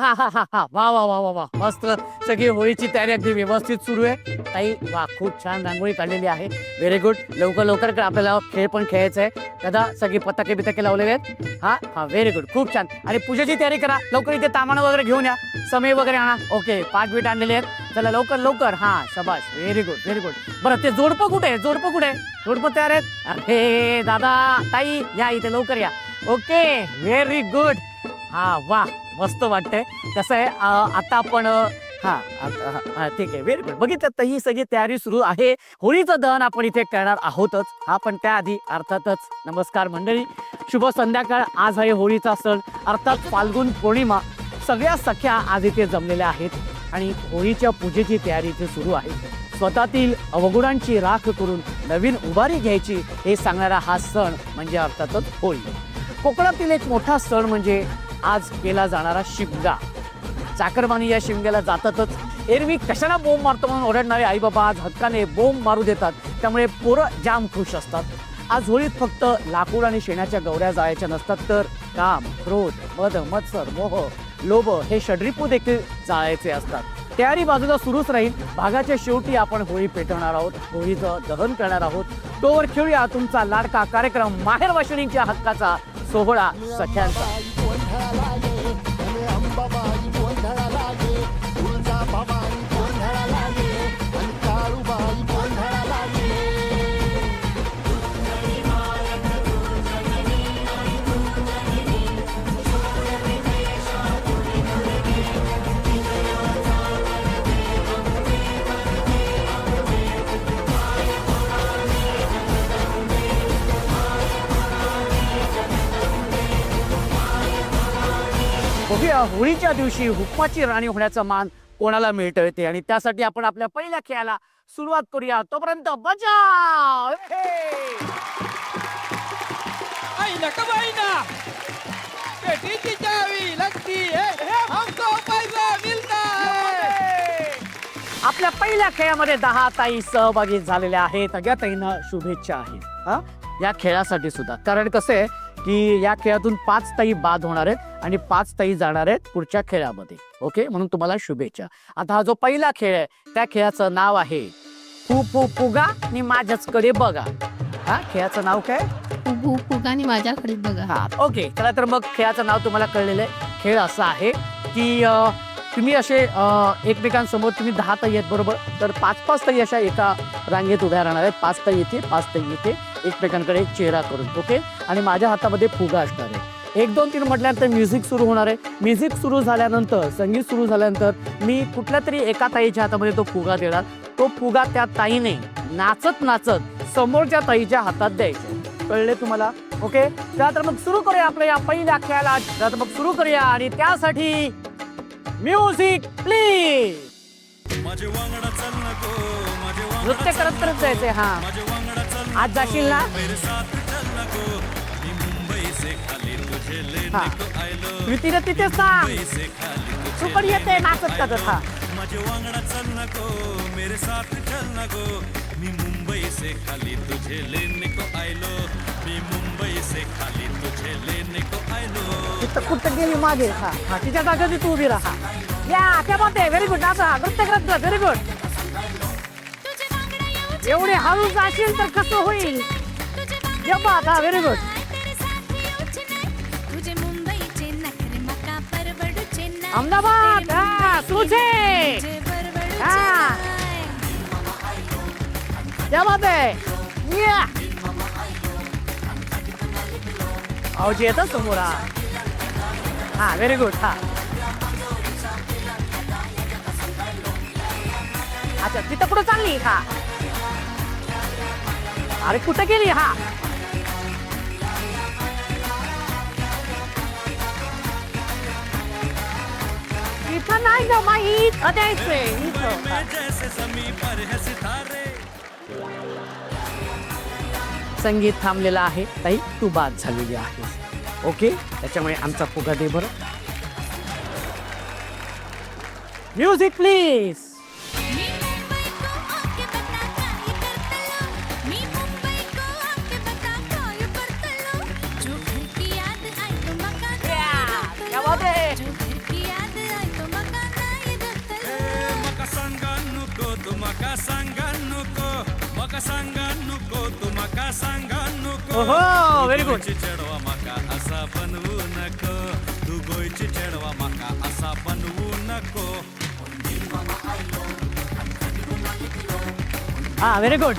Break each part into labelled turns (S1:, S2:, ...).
S1: हा हा हा हा वा वा वा वा वा मस्त. सगळी होळीची तयारी अगदी व्यवस्थित सुरू आहे ताई. वा खूप छान रांगोळी काढलेली आहे. Very good. लवकर लवकर आपल्याला खेळ पण खेळायचा आहे. दादा सगळी पताके बिताके लावलेले आहेत. हा हा व्हेरी गुड. खूप छान. आणि पूजेची तयारी करा लवकर. इथे तामान वगैरे घेऊन या. समय वगैरे आणा. ओके पाट बीट आणलेले आहेत. चला लवकर लवकर. हा शबाश. Very good very good. बरं ते जोडपं कुठे आहे? जोडपं कुठे आहे? जोडपं तयार आहेत. अरे दादा ताई या इथे लवकर या. Okay very good. हा वा मस्त वाटतंय. कसं आहे आता आपण हा ठीक आहे व्हेरी गुड. बघितलं तर ही सगळी तयारी सुरू आहे. होळीचं दहन आपण इथे करणार आहोतच. हा पण त्याआधी अर्थातच नमस्कार मंडळी. शुभ संध्याकाळ. आज आहे होळीचा सण अर्थात फाल्गुन पौर्णिमा. सगळ्या सख्या आज इथे जमलेल्या आहेत आणि होळीच्या पूजेची तयारी इथे सुरू आहे. स्वतःतील अवगुणांची राख करून नवीन उभारी घ्यायची हे सांगणारा हा सण म्हणजे अर्थातच होळी. कोकणातील एक मोठा सण म्हणजे आज केला जाणारा शिमगा. चाकरमानी या शिमग्याला जातातच. एरवी कशाला बोंब मारतो म्हणून ओरडणारे आई बाबा आज हक्काने बोंब मारू देतात. त्यामुळे पोरं जाम खुश असतात. आज होळीत फक्त लाकूड आणि शेणाच्या गौऱ्या जाळायच्या नसतात तर काम, क्रोध, मद, मत्सर, मोह, लोभ हे षड्रिपू देखील जाळायचे असतात. तयारी बाजूला सुरूच राहील. भागाच्या शेवटी आपण होळी पेटवणार आहोत. होळीचं दहन करणार आहोत. तोवर खेळूया तुमचा लाडका कार्यक्रम माहेर वाशिणींच्या हक्काचा सोहळा सख्यांचा. बघूया होळीच्या दिवशी हुकमाची राणी होण्याचा मान कोणाला मिळतोय ते. आणि त्यासाठी आपण आपल्या पहिल्या खेळाला सुरुवात करूया. तोपर्यंत बजाव.
S2: पेटीची चावी लगती है हमको पैसा मिलता है.
S1: आपल्या पहिल्या खेळामध्ये 10 ताई सहभागी झालेल्या आहेत. सगळ्या ताईंना शुभेच्छा आहेत हा या खेळासाठी सुद्धा. कारण कसं आहे की या खेळातून 5 ताई बाद होणार आहेत आणि 5 ताई जाणार आहेत पुढच्या खेळामध्ये. ओके म्हणून तुम्हाला शुभेच्छा. आता हा जो पहिला खेळ आहे त्या खेळाचं नाव आहे फू फू फुगा आणि माझ्याचकडे बघा. हा खेळाचं नाव काय?
S3: फुगू फुगानी माझ्याकडे बघा.
S1: हा ओके चला तर मग खेळाचं नाव तुम्हाला कळलेलं आहे. खेळ असा आहे की तुम्ही असे एकमेकांसमोर तुम्ही 10 ताई आहेत बरोबर. तर 5-5 ताई अशा एका रांगेत उभ्या राहणार आहेत. 5 ताई येते 5 ताई येते एकमेकांकडे एक चेहरा करून. ओके आणि माझ्या हातामध्ये फुगा असणार आहे. 1 2 3 म्हटल्यानंतर म्युझिक सुरू होणार आहे. म्युझिक सुरू झाल्यानंतर संगीत सुरू झाल्यानंतर मी कुठल्या तरी एका ताईच्या हातामध्ये तो फुगा देणार. तो फुगा त्या ताईने नाचत नाचत समोरच्या ताईच्या हातात द्यायचा. कळले तुम्हाला? ओके चला तर मग सुरू करूया आपल्या या पहिल्या खेळाला. चला तर मग सुरू करूया आणि त्यासाठी म्युझिक प्लीज. नृत्य करत करत जायचंय. हा आज जाशील ना? हा कृतीने तिथे सांग तू पण येते नाचत का हा.
S4: मी मुंबई से खाली तुझे लेने को आयलो. मी मुंबई से खाली तुझे लेने को आयलो.
S1: तिथं कुठं गेली मागे. हा हा तिच्या जागेवर तू उभी राहा. या त्यामध्ये व्हेरी गुड. नाचा नृत्य करत जा. Very good. एवढे हळू जाशील तर कसं होईल? आता व्हेरी गुड. अहमदाबाद हा तुझे हा क्या बात आहे. अवजी येतात समोर. हा व्हेरी गुड. हा अच्छा तिथं कुठं चालली. हा अरे कुठं गेली. हा इथं नाही ग माहीत द्यायचंय इथं. संगीत थांबलेलं आहे. ताई तू बाद झालेली आहे. ओके त्याच्यामुळे आमचा फुगा दे बरं. Music please.
S4: सांगा नको तुमका सांगा नको
S1: ओहो, very good.
S4: गोयची चढवा माका असा बनवू नको तू गोयची चढवा माका असा बनवू नको
S1: हा व्हेरी गुड.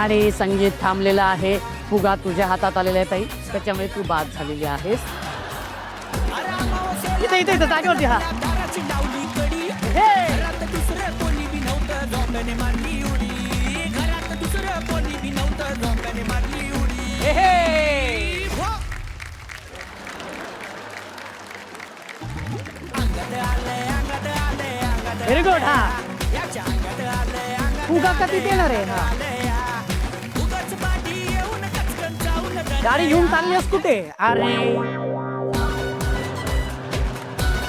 S1: आणि संगीत थांबलेलं आहे. फुगा तुझ्या हातात आलेला आहे ताई, त्याच्यामुळे तू बाद झालेली आहेस. इथे इथे इथे जागेवरती. हा
S2: दाराची लावली कडी
S1: हे.
S2: घरात दुसरं कोणी बी नव्हतं झोंब्याने मारली उडी घरात दुसरं कोणी बी नव्हतं झोंब्याने मारली उडी
S1: हे, हे.
S2: हो. अंगात आलंय अंगात आलंय अंगात
S1: व्हेरी गुड. हा
S2: याच्या अंगात आलंय अंगात
S1: फुगा कधी देणार आहे? हा
S2: आलंय उगाच पाठी येऊन कचकन जाऊन
S1: गाडी घेऊन चाललीस कुठे? अरे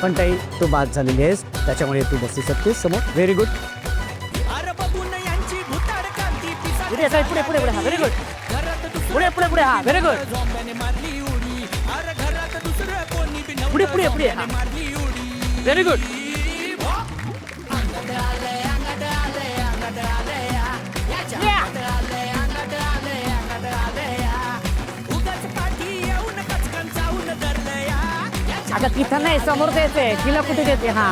S1: पण ताई तू बाद झालेली आहेस, त्याच्यामुळे तू बसू शकतेस समोर. Very good.
S2: अरे बघून यांची भुताड कांती पिसाळ
S1: पुढे साईड, पुढे पुढे पुढे. हा व्हेरी गुड.
S2: घरात दुसरं
S1: पुढे पुढे पुढे. हा व्हेरी गुड.
S2: झोंब्याने मारली उडी अरे घरात दुसरं कोणी बी नव्हतं
S1: पुढे पुढे पुढे. हा
S2: झोंब्याने मारली उडी
S1: व्हेरी गुड.
S2: अंगात आलंय अंगात आलंय अंगात आलंय याच्या अंगात आलंय अंगात आलंय अंगात आलंय उगाच पाठी येऊन कचकन जाऊन धरलंय याच्या
S1: अगं तिथं नाही, समोर द्यायचंय. तिला कुठे देते? हा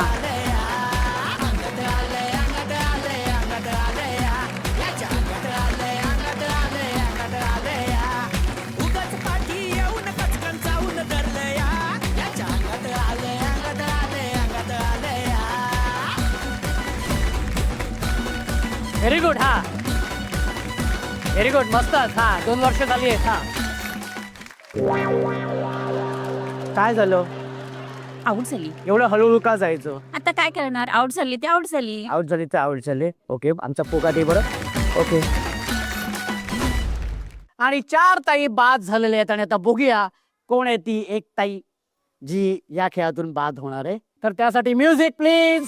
S2: अंगात आलंय अंगात आलंय अंगात आलंय याच्या अंगात आलंय अंगात आलंय अंगात आलंय उगाच पाठी येऊन कचकन जाऊन धरलंय याच्या अंगात आलंय अंगात आलंय अंगात आलंय
S1: व्हेरी गुड. हा व्हेरी गुड. मस्तच. हा 2 वर्ष झाली आहेत. हा काय झालं?
S5: आउट झाली.
S1: एवढं हळूहळू का जायचं?
S5: आता काय करणार? आउट झाली ते आउट झाली.
S1: आउट झाली तर आउट झाले. ओके, आमचा फुगा दे बरं. ओके. आणि 4 ताई बाद झालेले आहेत आणि आता बघूया कोण आहे ती एक ताई जी या खेळातून बाद होणार आहे. तर त्यासाठी म्युझिक प्लीज.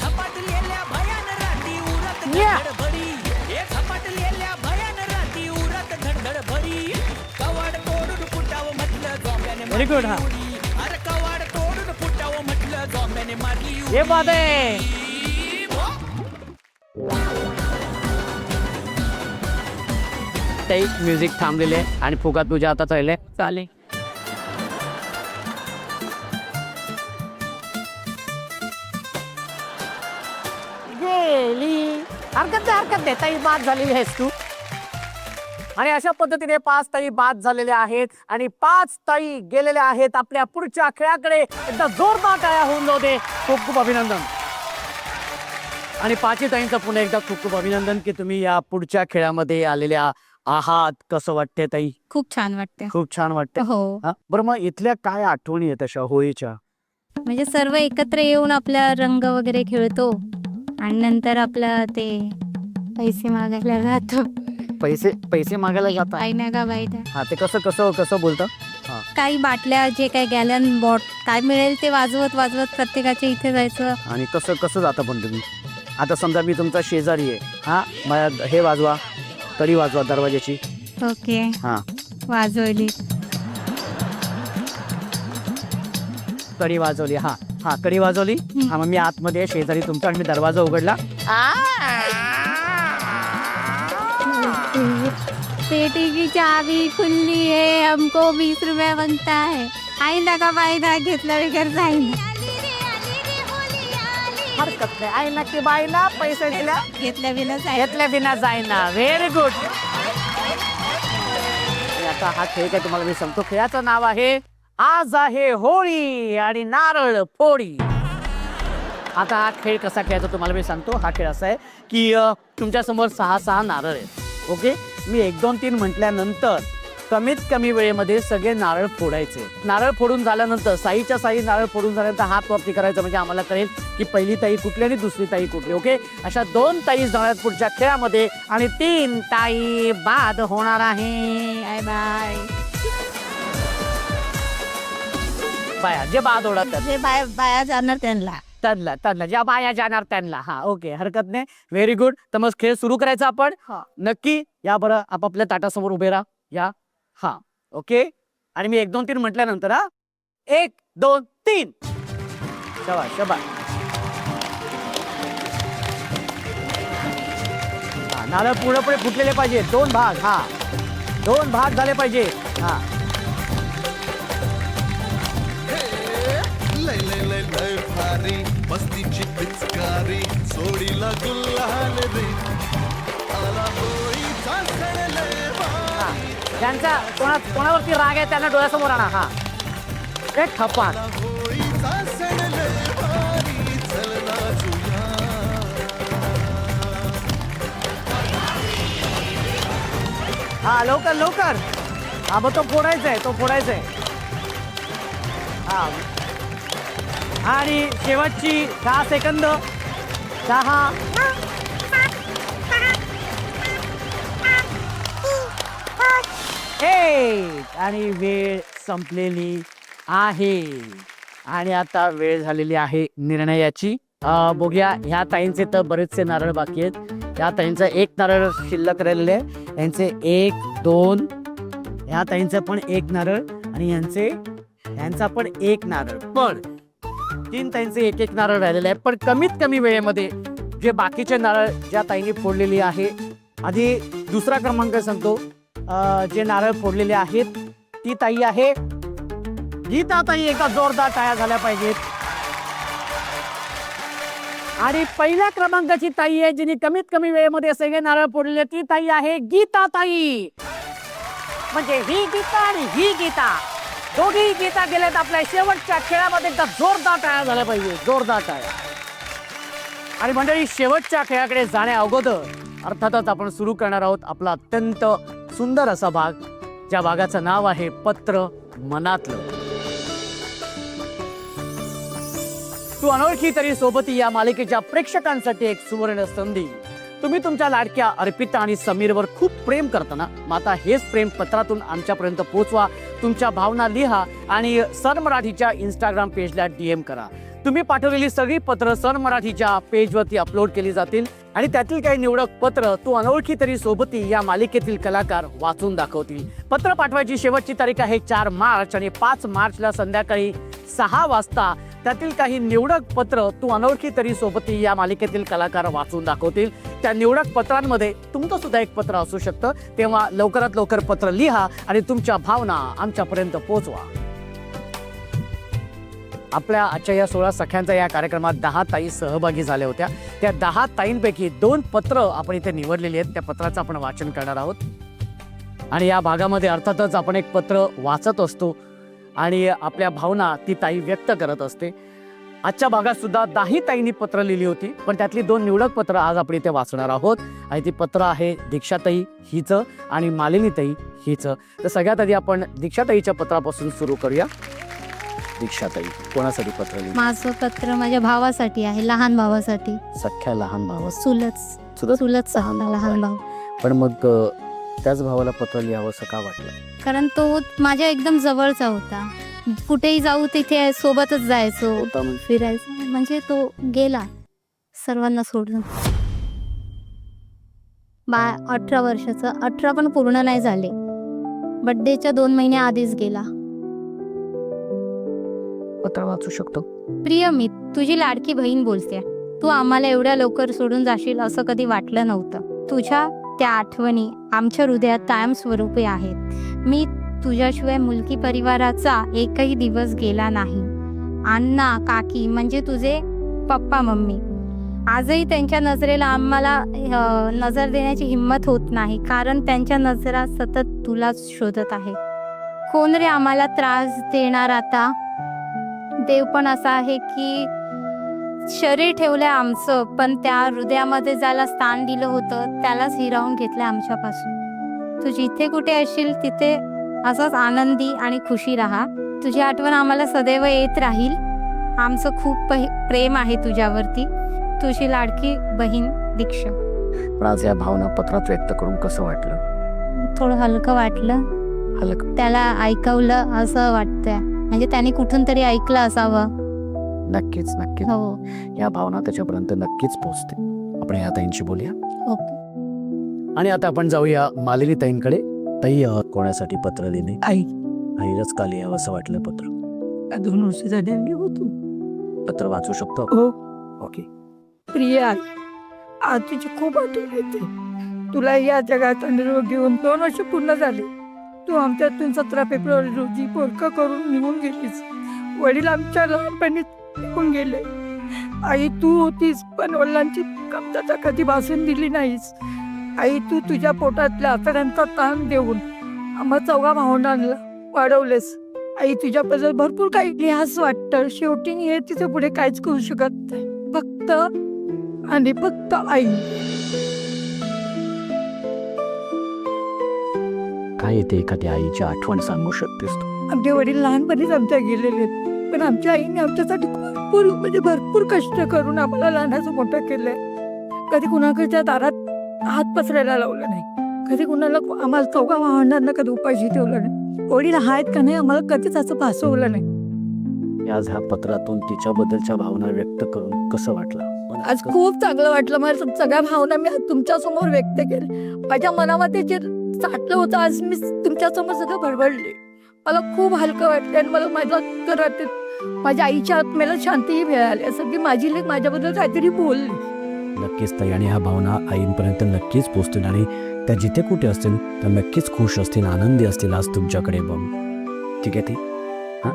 S2: झपाटलेल्या भयान राती उरत
S1: Yeah.
S2: धडधड भरी एक झपाटलेल्या भयान राती उरत धडधड भरी कवाड तोडून फुटावं म्हटलं झोंब्याने
S1: Very good, हा.
S2: मारली उडी. अरे कवाड तोडून फुटावं म्हटलं झोंब्याने मारली उडी.
S1: हे बाद आहे. ताई म्युझिक थांबलेले आहे आणि फुगा तुझ्या हातात राहिले.
S5: चालेल.
S1: गेली. हरकत नाही, हरकत नाही. ताई बाद झालेली आहेस तू. आणि अशा पद्धतीने 5 ताई बाद झालेल्या आहेत आणि 5 ताई गेलेल्या आहेत आपल्या पुढच्या खेळाकडे. एकदा जोरदार टाळ्या होऊन जाऊ दे. खूप खूप अभिनंदन. आणि 5 ताईंचं पुन्हा एकदा खूप खूप अभिनंदन की तुम्ही या पुढच्या खेळामध्ये आलेल्या आहात. कसं वाटते ताई?
S5: खूप छान वाटते.
S1: खूप छान वाटते.
S5: हो,
S1: हा बरं, मग इथल्या काय आठवणी आहेत अशा होळीच्या?
S5: म्हणजे सर्व एकत्र येऊन आपला रंग वगैरे खेळतो आणि नंतर आपलं ते पैसे मागायला जातो.
S1: पैसे मागायला जाता?
S5: काही नाही का बाईट.
S1: हा ते कसं कसं कसं बोलतं?
S5: काही बाटल्या जे काही गॅलन बॉट काय मिळेल ते वाजवत वाजवत प्रत्येकाच्या इथे जायचं.
S1: आणि कसं कसं जाता पण तुम्ही? आता समजा मी तुमचा शेजारी आहे. हा मला हे वाजवा, कडी वाजवा दरवाजाची.
S5: ओके,
S1: हा
S5: वाजवली.
S1: कडी वाजवली. हा हा कडी वाजवली. हा मग मी आतमध्ये आहे, शेजारी तुमचा, आणि मी दरवाजा उघडला.
S5: पेटी की चाबी खुली है, हमको 20 रुपये बनता है. आईना का फायदा घेतला वगैरे जाईल.
S1: हरकत नाही. आई नक्की बाईला पैसे दिल्या
S5: घेतल्या बिना
S1: घेतल्या बिना जाईना. Very good. आता हा खेळ काय तुम्हाला मी सांगतो. खेळाचं नाव आहे आज आहे होळी आणि नारळ फोडी. आता हा खेळ कसा खेळायचा तुम्हाला मी सांगतो. हा खेळ असा आहे की तुमच्या समोर 6 नारळ आहेत. ओके, मी 1 2 3 म्हटल्यानंतर कमीत कमी वेळेमध्ये सगळे नारळ फोडायचे. नारळ फोडून झाल्यानंतर साईच्या साई नारळ फोडून झाल्यानंतर हात वरती करायचं, म्हणजे आम्हाला कळेल की पहिली ताई कुठली आणि दुसरी ताई कुठली. ओके, अशा 2 ताई जाणार पुढच्या खेळामध्ये आणि 3 ताई बाद होणार आहे. Bye bye. बाया जे बाद होणार
S5: जे बाया जाणार त्यांना.
S1: त्यांना ज्या बाया जाणार त्यांना. हा ओके, हरकत नाही. Very good. तर मग खेळ सुरू करायचा आपण. नक्की या बरं, आपापल्या ताटासमोर उभे राहा. या. हा ओके, आणि मी 1 2 3 म्हटल्यानंतर 1 2 3 शबाश शबाश. हा, नारळ पूर्णपणे फुटलेले पाहिजे. 2 भाग. हा, 2 भाग झाले पाहिजे. हा,
S4: लय लय लय लय भारी मस्तीची पिचकारी सोडीला गुल्हाल रे आला होळीचा सण लय
S1: हा. ज्यांचा कोणावरती राग आहे त्यांना डोळ्यासमोर आणा. हा, एक ठपान.
S4: होळीचा सण लय भारी चल नाचूया.
S1: हा, लवकर लवकर. हा, मग तो फोडायचा आहे, तो फोडायचा आहे. हा, आणि शेवटची 10 सेकंद. 10. आणि वेळ संपलेली आहे. आणि आता वेळ झालेली आहे निर्णयाची. बघूया, ह्या ताईंचे तर बरेचसे नारळ बाकी आहेत. ह्या ताईंचा 1 नारळ शिल्लक राहिलेले आहे. यांचे 1, 2. ह्या ताईंचं पण 1 नारळ आणि यांचा पण 1 नारळ. पण 3 ताईंचे 1 नारळ राहिलेले आहे. पण कमीत कमी वेळेमध्ये जे बाकीचे नारळ ज्या ताईंनी फोडलेली आहे, आधी दुसरा क्रमांक सांगतो. जे नारळ फोडलेले आहेत ती ताई आहे गीता ताई. एका जोरदार टाळ्या झाल्या पाहिजेत. आणि पहिल्या क्रमांकाची ताई आहे जिने कमीत कमी वेळेमध्ये सगळे नारळ फोडलेले, ती ताई आहे गीता ताई. म्हणजे ही गीता आणि ही गीता, दोघी गीता गेल्यात आपल्या शेवटच्या खेळामध्ये. एकदा जोरदार टाळ्या झाल्या पाहिजे, जोरदार टाळ्या. आणि मंडळी, शेवटच्या खेळाकडे जाण्या अगोदर अर्थातच आपण सुरू करणार आहोत आपला अत्यंत सुंदर असा भाग, ज्या भागाचं नाव आहे पत्र मनातलं. तू अनोळखी तरी सोबती या मालिकेच्या प्रेक्षकांसाठी एक सुवर्ण संधी. तुम्ही तुमच्या लाडक्या अर्पिता आणि समीरवर खूप प्रेम करताना, मग आता हेच प्रेम पत्रातून आमच्यापर्यंत पोहोचवा. तुमच्या भावना लिहा आणि सन मराठीच्या इंस्टाग्राम पेजला DM करा. तुम्ही पाठवलेली सगळी पत्र सन मराठीच्या पेजवरती अपलोड केली जातील आणि त्यातील काही निवडक पत्र तू अनोळखी तरी सोबती या मालिकेतील कलाकार वाचून दाखवतील. पत्र पाठवायची शेवटची तारीख आहे 4 मार्च आणि 5 मार्चला संध्याकाळी 6 वाजता त्यातील काही निवडक पत्र तू अनोळखी तरी सोबती या मालिकेतील कलाकार वाचून दाखवतील. त्या निवडक पत्रांमध्ये तुमचं सुद्धा एक पत्र असू शकतं. तेव्हा लवकरात लवकर पत्र लिहा आणि तुमच्या भावना आमच्यापर्यंत पोहोचवा. आपल्या आजच्या या 16 सख्यांच्या या कार्यक्रमात 10 ताई सहभागी झाल्या होत्या. त्या 10 ताईंपैकी 2 पत्र आपण इथे निवडलेली आहेत. त्या पत्राचं आपण वाचन करणार आहोत. आणि या भागामध्ये अर्थातच आपण एक पत्र वाचत असतो आणि आपल्या भावना ती ताई व्यक्त करत असते. आजच्या भागात सुद्धा 10 ताईंनी पत्र लिहिली होती, पण त्यातली 2 निवडक पत्र आज आपण इथे वाचणार आहोत. आणि ती पत्र आहे दीक्षाताई हिचं आणि मालिनीताई हिचं. तर सगळ्यात आधी आपण दीक्षाताईच्या पत्रापासून सुरू करूया. दीक्षाताई, कोणासाठी पत्र लिहिलं?
S5: माझं पत्र माझ्या भावासाठी आहे, लहान भावासाठी.
S1: सख्या लहान भावा?
S5: चुलत सहा लहान भाऊ.
S1: पण मग त्याच भावाला पत्र लिहावं असं का वाटलं?
S5: कारण तो माझ्या एकदम जवळचा होता. कुठेही जाऊ तिथे सोबतच जायचो, फिरायचो. म्हणजे तो गेला सर्वांना सोडून. 18 वर्षाचा, 18 पण पूर्ण नाही झाले. बर्थडेच्या 2 महिने आधीच गेला.
S1: पत्र वाचू शकतो?
S5: प्रिय मी तुझी लाडकी बहीण बोलते. तू आम्हाला एवढ्या लवकर सोडून जाशील असं कधी वाटलं नव्हतं. तुझ्या त्या आठवणी आमच्या हृदयात कायमस्वरूपी आहेत. मी तुझ्याशिवाय मुलगी परिवाराचा एकही दिवस गेला नाही. अण्णा, काकी म्हणजे तुझे पप्पा मम्मी आजही त्यांच्या नजरेला आम्हाला नजर देण्याची हिंमत होत नाही, कारण त्यांच्या नजरा सतत तुलाच शोधत आहे. कोण रे आम्हाला त्रास देणार आता? देव पण असा आहे की शरीर ठेवलंय आमचं, पण त्या हृदयामध्ये ज्याला स्थान दिलं होतं त्यालाच हिरावून घेतलंय आमच्यापासून. तू जिथे कुठे असशील तिथे असाच आनंदी आणि खुशी राहा. तुझी आठवण आम्हाला सदैव येत राहील. आमचं खूप प्रेम आहे तुझ्यावरती. तुझी लाडकी बहीण दीक्षा.
S1: पण आज या भावना पत्रात व्यक्त करून कसं वाटलं?
S5: थोडं हलकं वाटलं.
S1: हलकं?
S5: त्याला ऐकवलं असं वाटतंय, म्हणजे त्याने कुठून तरी ऐकलं असावं.
S1: नक्कीच नक्कीच.
S5: हो.
S1: या भावना त्याच्यापर्यंत नक्कीच पोहोचते. आपण या ताईंशी बोलूया.
S5: ओके.
S1: आणि आता आपण जाऊया मालिनी ताईंकडे. ताई, कोणासाठी पत्र लिहिले?
S6: आई.
S1: आईलाच का लिहावं असं वाटलं पत्र?
S6: 2 वर्ष झाली होतो.
S1: पत्र वाचू शकतो?
S6: हो
S1: ओके.
S6: प्रिया, आज तुझी खूप आठवण येते. तुला या जगाचा निरोप घेऊन 2 वर्ष पूर्ण झाले. तू आमच्यातून 17 फेब्रुवारी रोजी पोरकं करून निघून गेलीस. वडील आमच्या लहानपणी निघून गेले. आई तू होतीस, पण वडिलांची कमतरता कधी भासून दिली नाहीस. आई तू तुझ्या पोटातल्या आतड्यांचा ताण देऊन आम्हा 4 भावंडांना वाढवलेस. आई तुझ्याबद्दल भरपूर काही लिहास वाटतं. शेवटी हे तिथे पुढे काहीच करू शकत नाही. फक्त आणि फक्त आई.
S1: काय येते एखादी आईची आठवण सांगू शकतेस तू?
S6: आमचे वडील लहानपणीच आमच्या गेलेले आहेत. पण आमच्या आईने आमच्यासाठी भरपूर कष्ट करून आम्हाला लहानाचं मोठं केलंय. कधी कुणाकडच्या दारात हात पसरायला लावलं नाही. कधी कुणाला आम्हाला 4 भावंडांना कधी उपाशी ठेवलं नाही. वडील आहेत का नाही आम्हाला कधीच असं भासवलं नाही.
S1: आज ह्या पत्रातून तिच्याबद्दलच्या भावना व्यक्त करून कसं वाटलं?
S6: आज खूप चांगलं वाटलं. माझ्या सगळ्या भावना मी आज तुमच्या समोर व्यक्त केल्या. माझ्या मनामध्ये जे साठलं होतं आज मी तुमच्या समोर सगळं बडबडले. मला खूप हलकं वाटलं आणि मला माझ्या घरात माझ्या आईच्या आत्म्याला शांतीही मिळाली. असं की माझी लेक माझ्याबद्दल काहीतरी बोलली.
S1: नक्कीच ताई, आणि ह्या भावना आईंपर्यंत नक्कीच पोहोचतील आणि त्या जिथे कुठे असतील त्या नक्कीच खुश असतील, आनंदी असतील आज तुमच्याकडे बघून. ठीक आहे ती हां.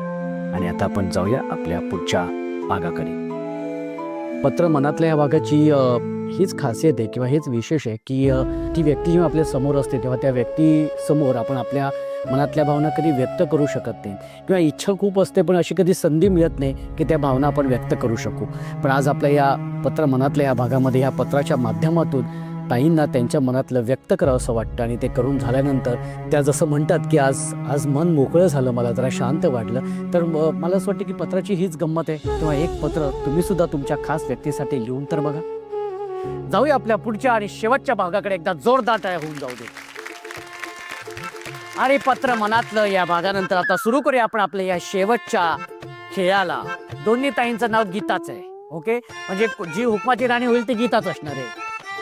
S1: आणि आता आपण जाऊया आपल्या पुढच्या भागाकडे. पत्र मनातल्या या भागाची हीच खासियत आहे किंवा हेच विशेष आहे की ती व्यक्ती जेव्हा आपल्या समोर असते तेव्हा त्या व्यक्तीसमोर आपण आपल्या मनातल्या भावना कधी व्यक्त करू शकत नाही किंवा इच्छा खूप असते, पण अशी कधी संधी मिळत नाही की त्या भावना आपण व्यक्त करू शकू. पण आज आपल्या या पत्र मनातल्या या भागामध्ये या पत्राच्या माध्यमातून ताईंना त्यांच्या मनातलं व्यक्त करावं असं वाटतं. आणि ते करून झाल्यानंतर त्या जसं म्हणतात की आज मन मोकळं झालं, मला जरा शांत वाटलं. तर मला असं वाटतं की पत्राची हीच गंमत आहे. तेव्हा एक पत्र तुम्ही सुद्धा तुमच्या खास व्यक्तीसाठी लिहून तर बघा. जाऊया आपल्या पुढच्या आणि शेवटच्या भागाकडे. एकदा जोरदार टाळ्या होऊन जाऊ दे. आणि पत्र मनातलं या भागानंतर आता सुरू करूया आपण आपल्या या शेवटच्या खेळाला. दोन्ही ताईंचं नाव गीताच आहे. ओके, म्हणजे जी हुकमाची राणी होईल ती गीताच असणार आहे.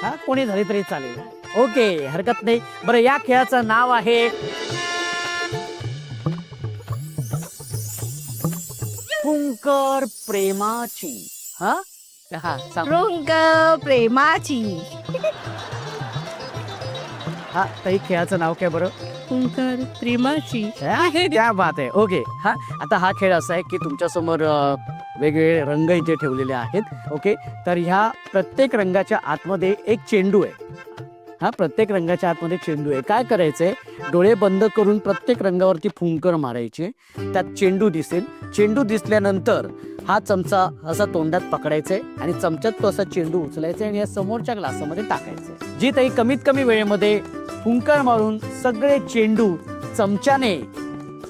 S1: हा, कोणी झाली तरी चालेल. ओके, हरकत नाही. बरं, या खेळाचं नाव आहे फुंकर प्रेमाची. हा हा सांग.
S3: रंग प्रेमाची.
S1: हा ताई, खेळाचं नाव काय बरं?
S3: फुंकर प्रेमाची.
S1: क्या बात आहे. ओके, हा आता हा खेळ असा आहे की तुमच्यासमोर वेगवेगळे रंग इथे ठेवलेले आहेत. ओके, तर ह्या प्रत्येक रंगाच्या आतमध्ये एक चेंडू आहे. हा, प्रत्येक रंगाच्या आतमध्ये चेंडू आहे. काय करायचंय, डोळे बंद करून प्रत्येक रंगावरती फुंकर मारायचे. त्यात चेंडू दिसेल. चेंडू दिसल्यानंतर हा चमचा असा तोंडात पकडायचा आणि चमच्यात तो असा चेंडू उचलायचा आणि या समोरच्या ग्लासामध्ये टाकायचे. जी ताई कमीत कमी वेळेमध्ये फुंकर मारून सगळे चेंडू चमच्याने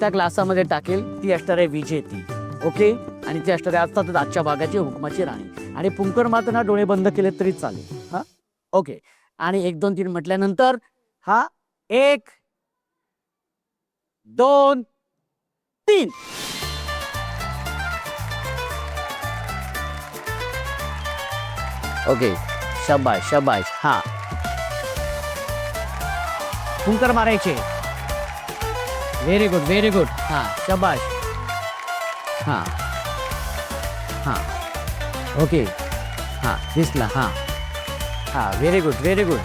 S1: त्या ग्लासामध्ये टाकेल ती असणार आहे विजेती. ओके, आणि ती असणार आहे अर्थातच आजच्या भागाची हुकमाची राणी. आणि फुंकर मारताना डोळे बंद केले तरी चालेल. हा, ओके. आणि 1 2 3 म्हटल्यानंतर हा 1 2 3. ओके, शाबाश शाबाश. हा, फुंकर मारायचे. Very good very good. हा, शाबाश. हा हा, ओके. हा, दिसला. हा हा, व्हेरी गुड व्हेरी गुड.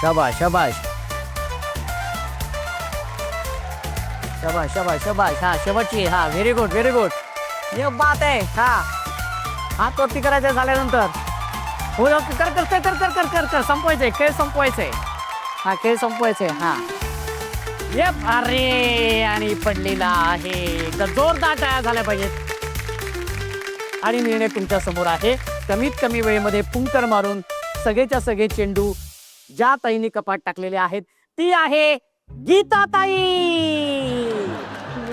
S1: शाबाश शाबाश शाबाश शाबाश शाबाश. हा, शेवटची. हा, व्हेरी गुड व्हेरी गुड. ये बात आहे. हा, हात वरती करायचं झाल्यानंतर हो, कर कर कर कर कर कर कर संपवायचंय. खेळ संपवायचंय. हा, खेळ संपवायचंय. हा, ये अरे, आणि पडलेला आहे. तर जोरदार टाळ्या झाल्या पाहिजेत. आणि निर्णय तुमच्या समोर आहे. कमीत कमी वेळेमध्ये फुंकर मारून सगळेच्या सगळे चेंडू ज्या ताईने कपाट टाकलेले आहेत ती आहे गीता ताई.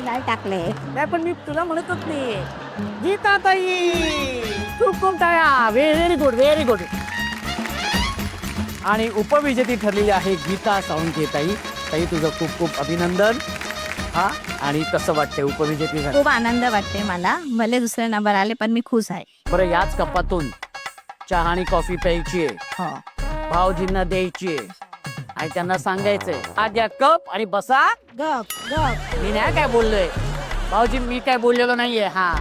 S5: नाही टाकले.
S1: नाही, पण मी तुला म्हणतच नाही. गीता ताई, खूप खूप टाळ्या. Very good very good. आणि उपविजेती ठरलेली आहे गीता साळुंखे ताई. ताई, तुझं खूप खूप अभिनंदन. हा, आणि कसं वाटतंय उपविजेती झाली?
S3: खूप आनंद वाटते मला. भले दुसरे नंबर आले पण मी खुश आहे.
S1: बरं, याच कपातून चहा आणि कॉफी प्यायची आहे.
S3: हो,
S1: भाऊजींना द्यायची आहे आणि त्यांना सांगायचंय हा द्या कप आणि बसा गप गप. मी नाही काय बोललोय भाऊजी, मी काय बोललेलो नाहीये. हा,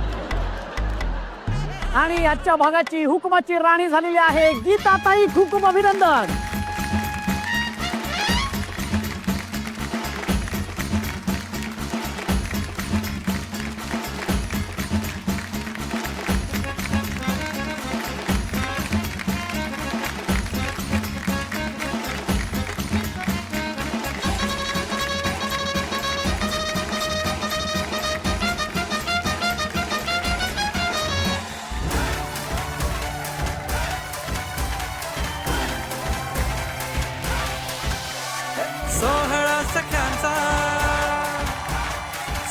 S1: आणि आजच्या भागाची हुकुमाची राणी झालेली आहे गीताताई. खूप खूप अभिनंदन.
S2: सोहळा सख्यांचा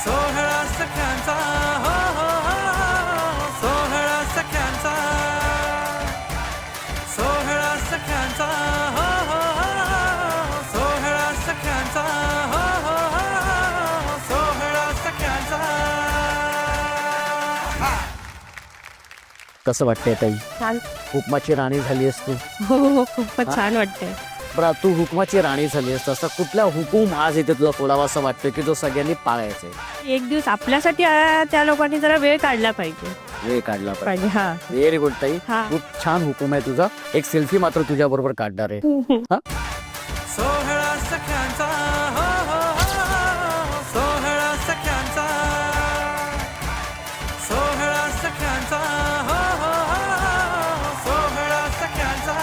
S2: सोहळा सख्यांचा हो हो हो सोहळा सख्यांचा सोहळा सख्यांचा हो हो हो सोहळा सख्यांचा हो हो हो सोहळा सख्यांचा.
S1: कसं वाटतंय ताई?
S3: छान.
S1: हुकमाची राणी झाली आहेस तू.
S3: हो खूपच छान वाटतंय.
S1: बरं, तू हुकमाची राणी झाली आहेस, तसा कुठला हुकूम आज इथे तुला फोडावा असं वाटतं की जो सगळ्यांनी पाळायचा आहे?
S3: एक दिवस आपल्यासाठी त्या लोकांनी जरा वेळ काढला पाहिजे.
S1: वेळ काढला पाहिजे.
S3: पाहिजे हा.
S1: व्हेरी गुड ताई.
S3: हा.
S1: खूप छान हुकूम आहे तुझा. एक सेल्फी मात्र तुझ्या बरोबर काढणार आहे.
S2: सोहळा सख्यांचा हो हो हो सोहळा सख्यांचा सोहळा सख्यांचा हो हो हो सोहळा सख्यांचा.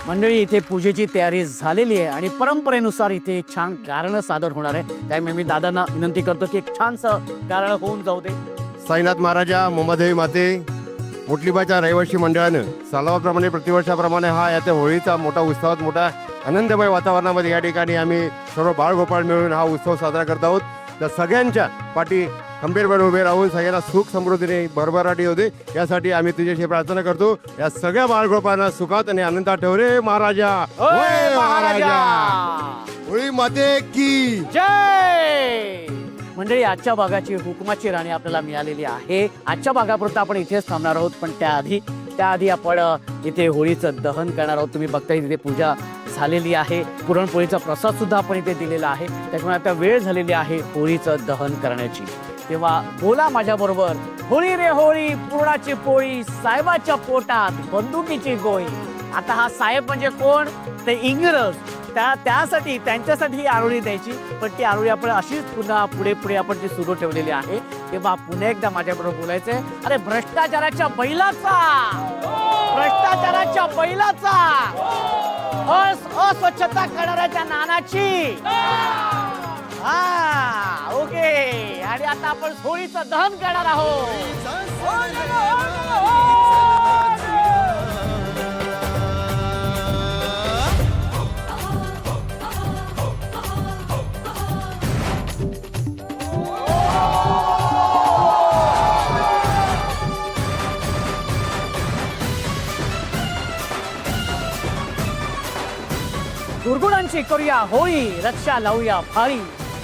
S1: मंडळी, इथे पूजेची तयारी झालेली आहे आणि परंपरेनुसार इथे छान गारणं सादर होणार आहे. त्यामुळे मी दादांना विनंती करतो की एक छानसं गारणं होऊन जाऊ दे.
S7: साईनाथ महाराजा, मुंबादेवी माते, मुटलीबाच्या रहिवासी मंडळानं सालावाप्रमाणे प्रतिवर्षाप्रमाणे हा याच्या होळीचा मोठा उत्सवात मोठा आनंदमय वातावरणामध्ये या ठिकाणी आम्ही सर्व बाळगोपाळ मिळून हा उत्सव साजरा करत आहोत. तर सगळ्यांच्या पाठी खंबीरपणे उभे राहून सगळ्यांना सुख समृद्धीने भरभराटी होते यासाठी आम्ही तुझ्याशी प्रार्थना करतो. या सगळ्या बाळगोपाळांना सुखात आणि आनंदात ठेव रे महाराजा.
S1: ओय महाराजा!
S7: होळी माते की
S1: जय. मंडळी, आजच्या भागाची हुकुमाची राणी आपल्याला मिळालेली आहे. आजच्या भागापुरतं आपण इथेच थांबणार आहोत, पण त्याआधी आपण इथे होळीचं दहन करणार आहोत. तुम्ही बघताय तिथे पूजा झालेली आहे. पुरणपोळीचा प्रसाद सुद्धा आपण इथे दिलेला आहे. त्याच्यामुळे आता वेळ झालेली आहे होळीचं दहन करण्याची. तेव्हा बोला माझ्या बरोबर, होळी रे होळी, पुरणाची पोळी, साहेबाच्या पोटात बंदुकीची गोळी. आता हा साहेब म्हणजे कोण? ते इंग्रज. त्यासाठी त्यांच्यासाठी ही आरोळी द्यायची, पण ती आरोळी आपण अशीच पुन्हा पुढे आपण ती सुरू ठेवलेली आहे. तेव्हा पुन्हा एकदा माझ्याबरोबर बोलायचंय, अरे भ्रष्टाचाराच्या बैलाचा, भ्रष्टाचाराच्या बैलाचा, अस्वच्छता करणाऱ्याच्या नानाची. हा, ओके. आणि आता आपण होळीचं दहन करणार आहोत. दुर्गुणांची करूया होळी, रक्षा लावूया फाळी,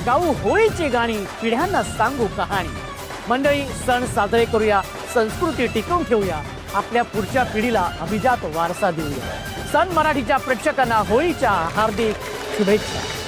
S1: गाऊ होळीची गाणी, पिढ्यांना सांगू कहाणी. मंडळी, सण साजरे करूया, संस्कृती टिकवून ठेवूया, आपल्या पुढच्या पिढीला अभिजात वारसा देऊया. सन मराठीच्या प्रेक्षकांना होळीच्या हार्दिक शुभेच्छा.